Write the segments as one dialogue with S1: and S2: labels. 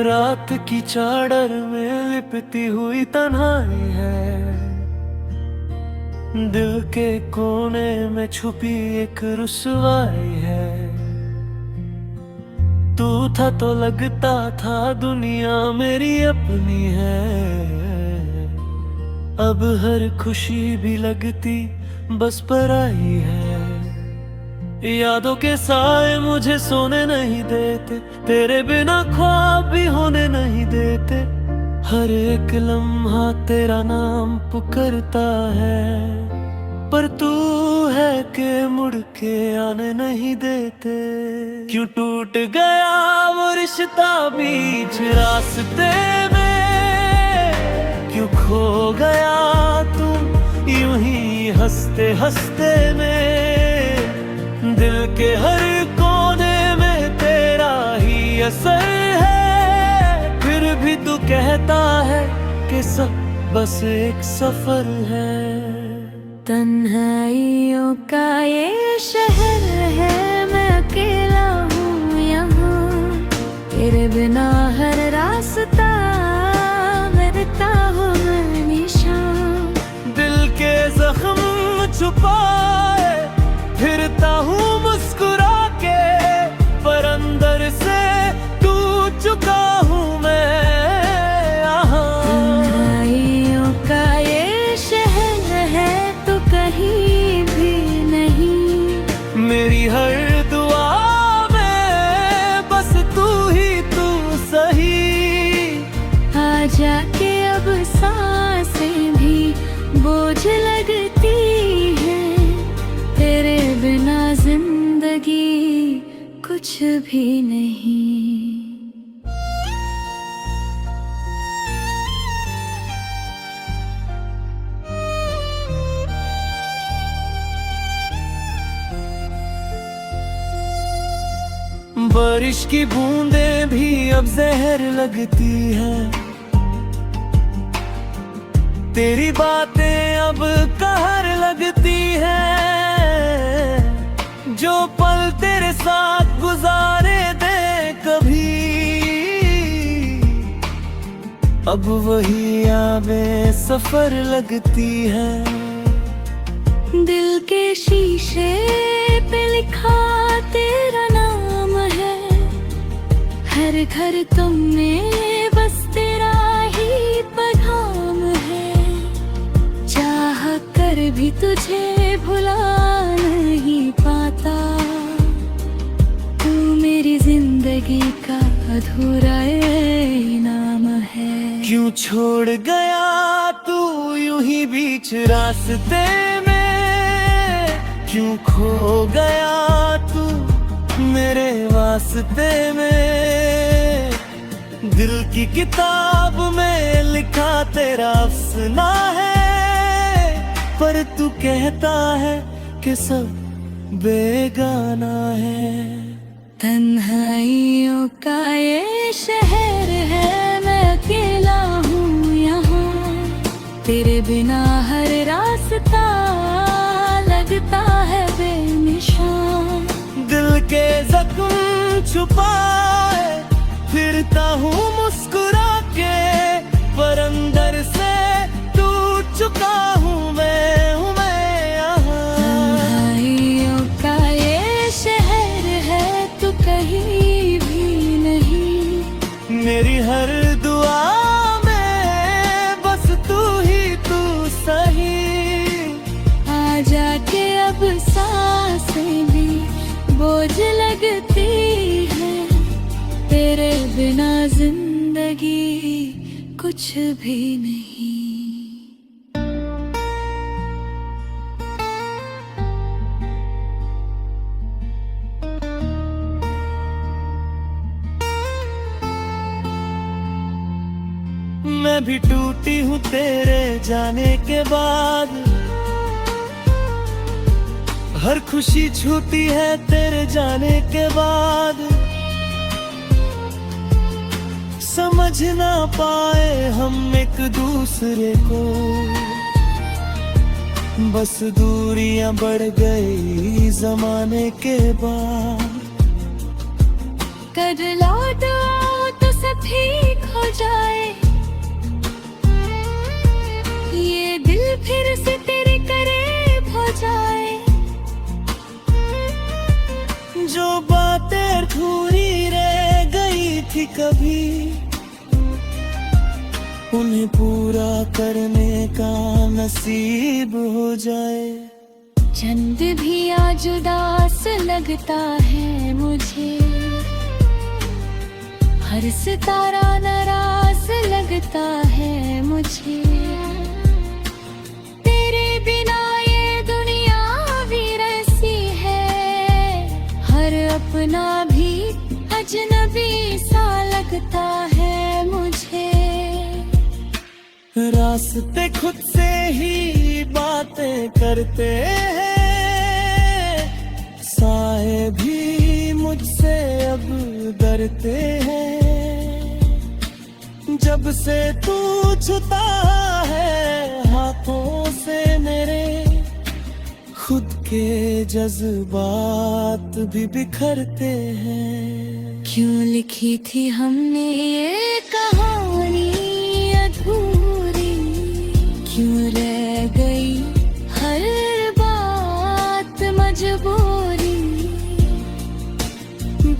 S1: रात की चादर में लिपटी हुई तन्हाई है, दिल के कोने में छुपी एक रुसवाई है। तू था तो लगता था दुनिया मेरी अपनी है, अब हर खुशी भी लगती बस पराई है। यादों के साए मुझे सोने नहीं देते, तेरे बिना ख्वाब भी होने नहीं देते। हर एक लम्हा तेरा नाम पुकारता है, पर तू है कि मुड़ के आने नहीं देते। क्यों टूट गया वो रिश्ता बीच रास्ते में, क्यों खो गया तू यूं ही हंसते हंसते में। दिल के हर कोने में तेरा ही असर है, फिर भी तू कहता है कि सब बस एक सफर है।
S2: तन्हाइयों का ये शहर है, मैं अकेला हूँ यहाँ। तेरे बिना हर रास्ता मिलता हूँ हमेशा।
S1: दिल के जख्म छुपाए फिरता हूँ मुस्कुरा के, पर अंदर से टूट चुका हूँ मैं यहाँ।
S2: तन्हाइयों का ये शहर है तो कहीं भी नहीं,
S1: मेरी हर दुआ में बस तू ही तू सही।
S2: आ जाके अब सांसें भी बोझ लगती है, तेरे बिना जिंदगी कुछ भी नहीं।
S1: बारिश की बूंदें भी अब जहर लगती हैं, तेरी बातें अब कहर लगती हैं। जो पल तेरे साथ गुजारे दे कभी, अब वही यादें सफर लगती हैं।
S2: दिल के शीशे पे लिखा तेरा नाम है, हर घर तुमने बस तेरा ही पैगाम है। चाह कर भी तुझे भुला नहीं पाता, तू मेरी जिंदगी का अधूरा इनाम है।
S1: क्यों छोड़ गया तू यूं ही बीच रास्ते में, क्यों खो गया तू मेरे वास्ते में। दिल की किताब में लिखा तेरा अफसाना है, पर तू कहता है कि सब बेगाना है।
S2: तन्हाइयों का ये शहर है, मैं अकेला हूँ यहाँ। तेरे बिना हर रास्ता लगता है बेनिशान।
S1: दिल के जख्म छुपाए फिरता हूँ मुस्कुरा के, पर अंदर से टूट चुका हूँ मैं यहाँ।
S2: तन्हाइयों का ये शहर है तो कहीं भी नहीं,
S1: मेरी हर दुआ में बस तू ही तू सही।
S2: आ जाके अब सांसें भी बोझ लगती है, तेरे बिना जिंदगी कुछ भी नहीं।
S1: मैं भी टूटी हूँ तेरे जाने के बाद, हर खुशी छूटी है तेरे जाने के बाद। समझ ना पाए हम एक दूसरे को, बस दूरियां बढ़ गई जमाने के बाद।
S2: कर लौट आओ तो सब ठीक हो जाए, ये दिल फिर से तेरे करीब हो जाए।
S1: जो बातें अधूरी रह गई थी कभी, उन्हें पूरा करने का नसीब हो जाए।
S2: चंद भी आज उदास लगता है मुझे, हर सितारा नाराज लगता है मुझे। तेरे बिना ये दुनिया भी रसी है, हर अपना भी अजनबी सा लगता है मुझे।
S1: रास्ते खुद से ही बातें करते हैं, साए भी मुझसे अब डरते हैं। जब से तू छूता है हाथों से मेरे, खुद के जज्बात भी बिखरते हैं।
S2: क्यों लिखी थी हमने ये कहानी अधूरी, क्यों रह गई हर बात मजबूरी।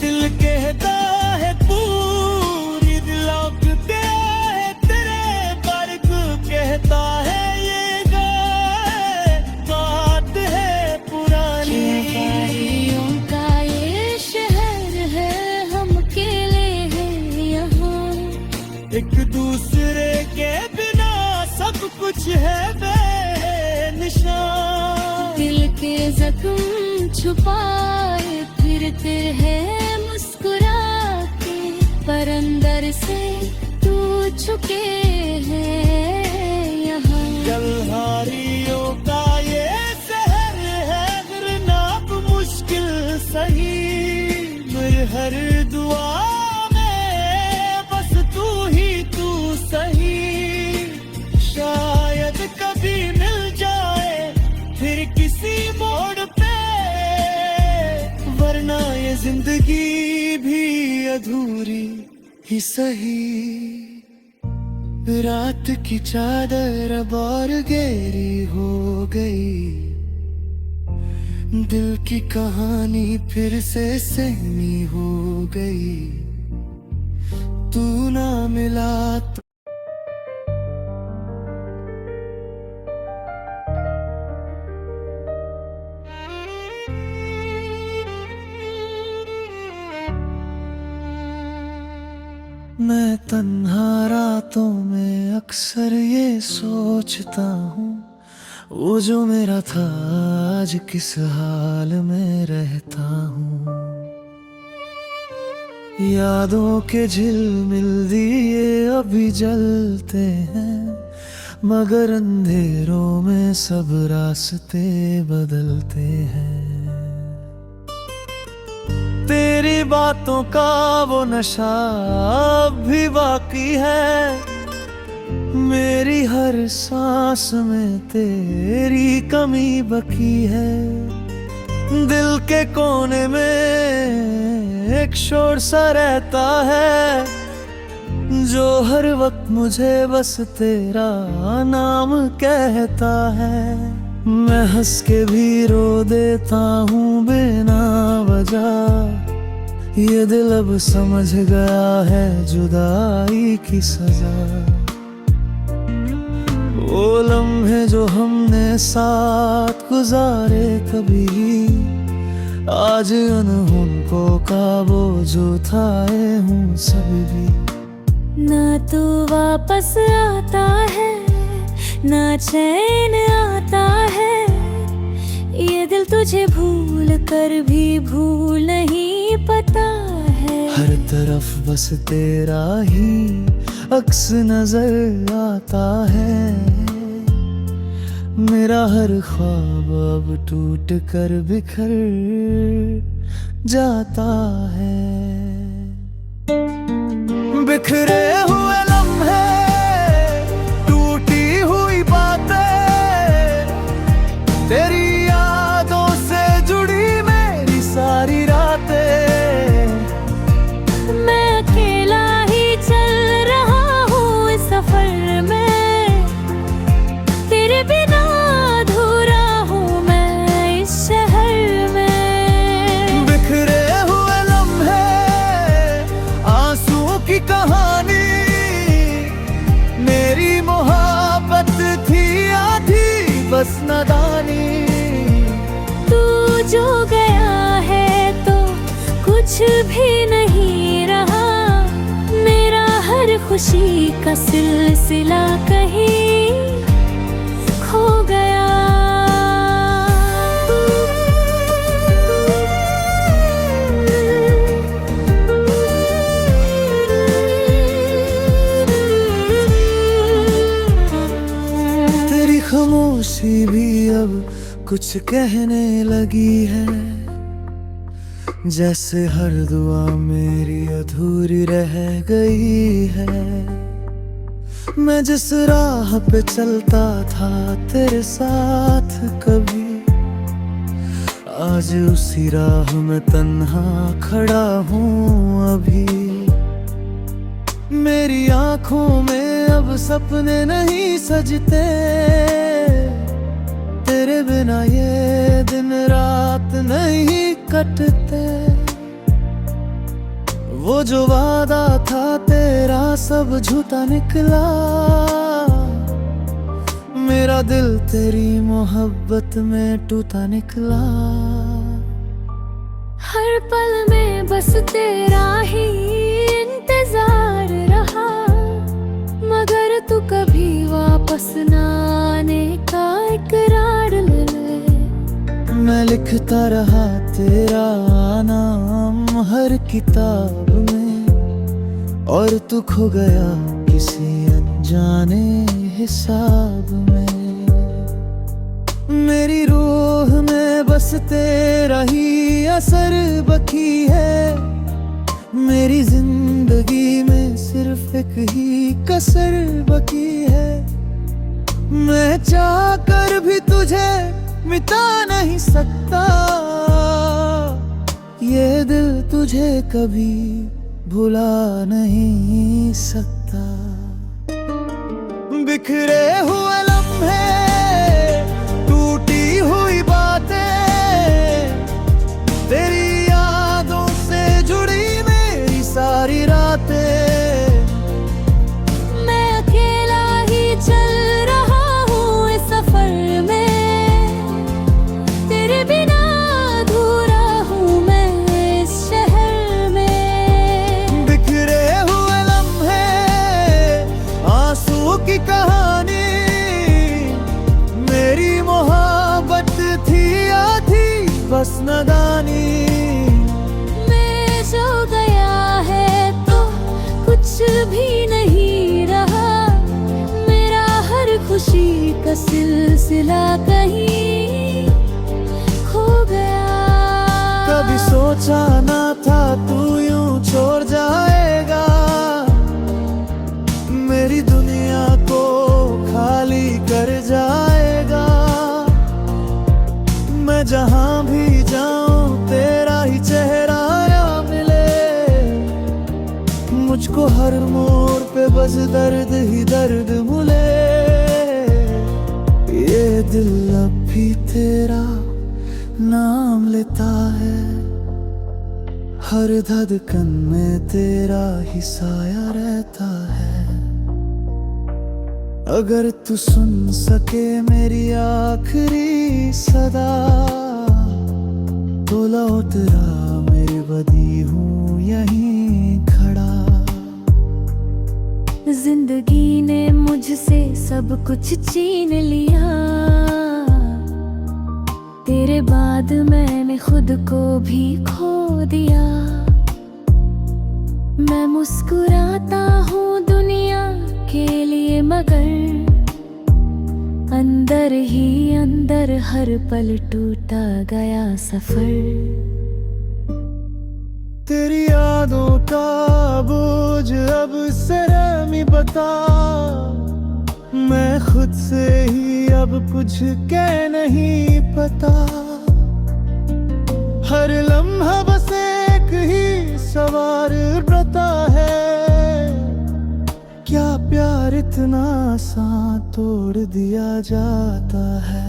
S1: दिल कहता है पूरी दिलाकते है तेरे बर्ग, कहता है ये गाए बात है पुरानी।
S2: पहाड़ियों का ये शहर है, हम अकेले हैं यहाँ।
S1: एक दूसरे के बिना सब कुछ है बेनिशान।
S2: दिल के जख्म छुपाए फिरते हैं मुस्कुरा के, पर अंदर से टूट चुके हैं यहाँ।
S1: गलहारियों का ये शहर है, गिरनाप मुश्किल सही। मेरे हर दुआ में बस तू ही तू सही। शायद कभी मिल जाए फिर किसी मोड़ पे, वरना ये जिंदगी भी अधूरी ही सही। रात की चादर अब और गहरी हो गई, दिल की कहानी फिर से सहमी हो गई। तू ना मिला तो मैं तन्हा रातों में अक्सर ये सोचता हूँ, वो जो मेरा था आज किस हाल में रहता हूँ। यादों के झिलमिल दिए अभी जलते हैं, मगर अंधेरों में सब रास्ते बदलते हैं। तेरी बातों का वो नशा अब भी बाकी है, मेरी हर सांस में तेरी कमी बकी है। दिल के कोने में एक शोर सा रहता है, जो हर वक्त मुझे बस तेरा नाम कहता है। मैं हंस के भी रो देता हूँ बिना वजह, ये दिल अब समझ गया है जुदाई की सजा। वो लम्हे जो हमने साथ गुजारे कभी, आज उनको का बोझ उठाए हूँ सभी भी।
S2: ना तू वापस आता है, ना चैन आता है, ये दिल तुझे भूल कर भी भूल नहीं पता है।
S1: हर तरफ बस तेरा ही अक्स नजर आता है, मेरा हर ख्वाब अब टूट कर बिखर जाता है। बिखरे हुए लम्हे, टूटी हुई बातें, तेरी यादों से जुड़ी मेरी सारी रातें।
S2: मैं अकेला ही कुछ भी नहीं रहा, मेरा हर खुशी का सिलसिला कहीं खो गया।
S1: तेरी खामोशी भी अब कुछ कहने लगी है, जैसे हर दुआ मेरी अधूरी रह गई है। मैं जिस राह पे चलता था तेरे साथ कभी, आज उसी राह में तन्हा खड़ा हूँ अभी। मेरी आंखों में अब सपने नहीं सजते, तेरे बिना ये दिन रात नहीं कटते। वो जो वादा था तेरा सब झूठा निकला, मेरा दिल तेरी मोहब्बत में टूटा निकला।
S2: हर पल में बस तेरा ही इंतजार रहा, मगर तू कभी वापस ना आने का इकरार ले ले।
S1: मैं लिखता रहा तेरा नाम हर किताब में, और तू खो गया किसी अनजाने हिसाब में। मेरी रूह में बस तेरा ही असर बकी है, मेरी जिंदगी में सिर्फ एक ही कसर बकी है। मैं चाह कर भी तुझे मिटा नहीं सकता, ये दिल तुझे कभी भुला नहीं सकता। बिखरे हुए लम्हे, टूटी हुई बातें, तेरी यादों से जुड़ी मेरी सारी रातें।
S2: मैं अकेला ही चल रहा हूँ इस सफर में, तेरे बिना अधूरा हूँ मैं इस शहर में।
S1: बिखरे हुए लम्हे, आंसू की कहानी, मेरी मोहब्बत थी या थी बस नादानी।
S2: मैं जो गया है तो कुछ भी नहीं रहा, मेरा हर खुशी का सिलसिला कहीं खो गया।
S1: कभी सोचा ना था तू यूं छोड़ जाएगा, मेरी दुनिया को खाली कर जाएगा। मैं जहां भी जाऊं तेरा ही चेहरा या मिले, मुझको हर मोड़ पे बस दर्द ही दर्द मिले। ये दिल अब भी तेरा नाम लेता है, हर धड़कन में तेरा ही साया रहता है। अगर तू सुन सके मेरी आखिरी सदा, तो लौट रहा मेरी बदी हूँ यहीं खड़ा।
S2: जिंदगी ने मुझसे सब कुछ छीन लिया, तेरे बाद मैंने खुद को भी खो दिया। मैं मुस्कुराता हूँ दुनिया के लिए, मगर अंदर ही अंदर हर पल टूटा गया सफर।
S1: तेरी यादों का बोझ अब सरमी बता, मैं खुद से ही अब कुछ कह नहीं पता। हर लम्हा बस एक ही सवाल रहता है, क्या प्यार इतना आसान तोड़ दिया जाता है।